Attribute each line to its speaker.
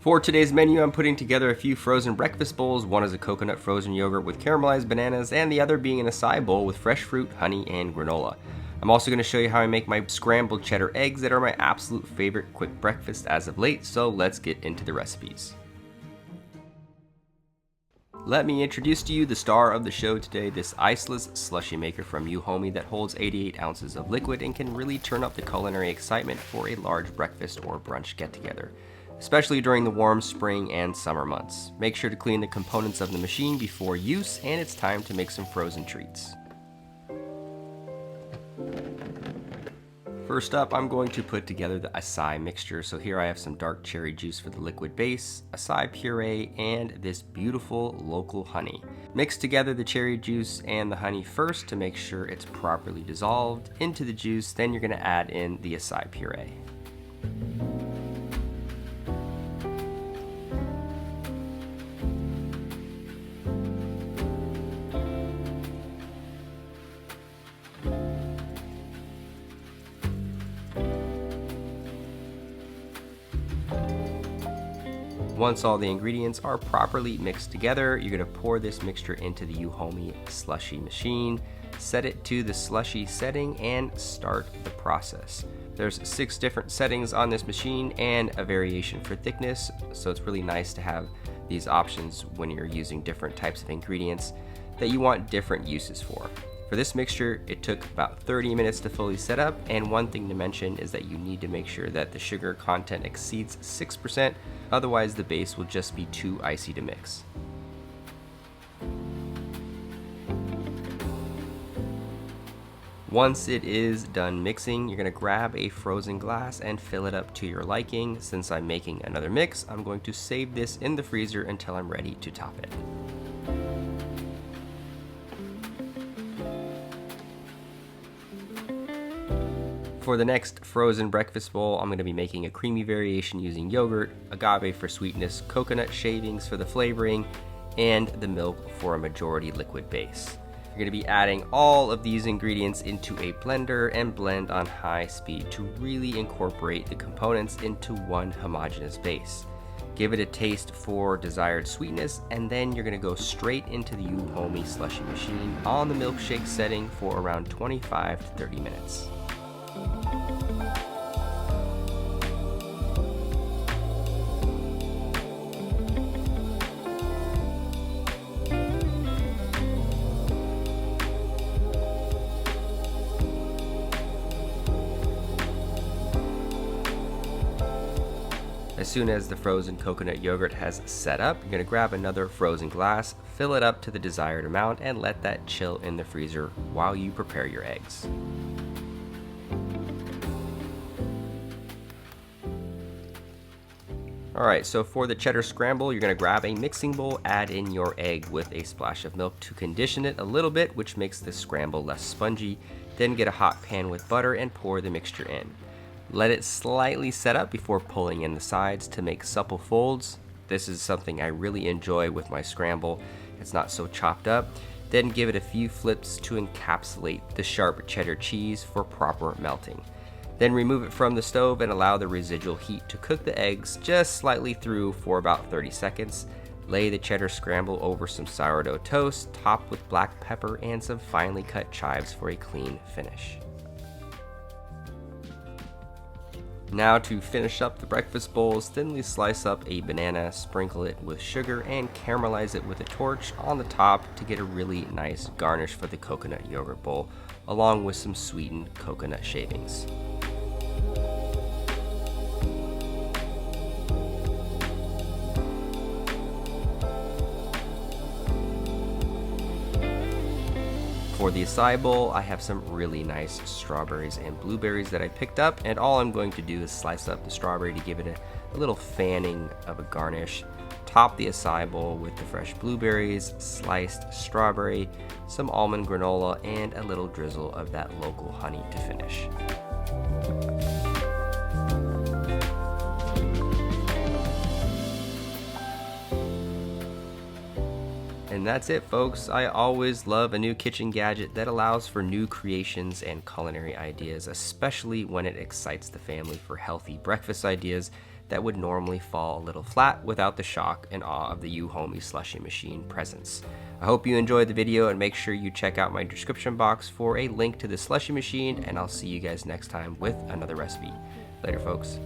Speaker 1: For today's menu, I'm putting together a few frozen breakfast bowls. One is a coconut frozen yogurt with caramelized bananas, and the other being an acai bowl with fresh fruit, honey, and granola. I'm also going to show you how I make my scrambled cheddar eggs that are my absolute favorite quick breakfast as of late, so let's get into the recipes. Let me introduce to you the star of the show today, this iceless slushy maker from UHomey that holds 88 ounces of liquid and can really turn up the culinary excitement for a large breakfast or brunch get-together, especially during the warm spring and summer months. Make sure to clean the components of the machine before use, and it's time to make some frozen treats. First up, I'm going to put together the acai mixture. So here I have some dark cherry juice for the liquid base, acai puree, and this beautiful local honey. Mix together the cherry juice and the honey first to make sure it's properly dissolved into the juice. Then you're going to add in the acai puree. Once all the ingredients are properly mixed together, you're going to pour this mixture into the UHomey slushy machine, set it to the slushy setting, and start the process. There's 6 different settings on this machine and a variation for thickness, so it's really nice to have these options when you're using different types of ingredients that you want different uses for. For this mixture, it took about 30 minutes to fully set up, and one thing to mention is that you need to make sure that the sugar content exceeds 6%, otherwise the base will just be too icy to mix. Once it is done mixing, you're going to grab a frozen glass and fill it up to your liking. Since I'm making another mix, I'm going to save this in the freezer until I'm ready to top it. For the next frozen breakfast bowl, I'm going to be making a creamy variation using yogurt, agave for sweetness, coconut shavings for the flavoring, and the milk for a majority liquid base. You're going to be adding all of these ingredients into a blender and blend on high speed to really incorporate the components into one homogeneous base. Give it a taste for desired sweetness, and then you're going to go straight into the UHomey slushy machine on the milkshake setting for around 25 to 30 minutes. As soon as the frozen coconut yogurt has set up, you're going to grab another frozen glass, fill it up to the desired amount, and let that chill in the freezer while you prepare your eggs. Alright, so for the cheddar scramble, you're going to grab a mixing bowl, add in your egg with a splash of milk to condition it a little bit, which makes the scramble less spongy. Then get a hot pan with butter and pour the mixture in. Let it slightly set up before pulling in the sides to make supple folds. This is something I really enjoy with my scramble. It's not so chopped up. Then give it a few flips to encapsulate the sharp cheddar cheese for proper melting. Then remove it from the stove and allow the residual heat to cook the eggs just slightly through for about 30 seconds. Lay the cheddar scramble over some sourdough toast, topped with black pepper and some finely cut chives for a clean finish. Now to finish up the breakfast bowls, thinly slice up a banana, sprinkle it with sugar, and caramelize it with a torch on the top to get a really nice garnish for the coconut yogurt bowl, along with some sweetened coconut shavings. For the acai bowl, I have some really nice strawberries and blueberries that I picked up, and all I'm going to do is slice up the strawberry to give it a little fanning of a garnish. Top the acai bowl with the fresh blueberries, sliced strawberry, some almond granola, and a little drizzle of that local honey to finish. And that's it, folks. I always love a new kitchen gadget that allows for new creations and culinary ideas, especially when it excites the family for healthy breakfast ideas. that would normally fall a little flat without the shock and awe of the U-Homie Slushie machine presence. I hope you enjoyed the video, and make sure you check out my description box for a link to the Slushie machine, and I'll see you guys next time with another recipe. Later, folks.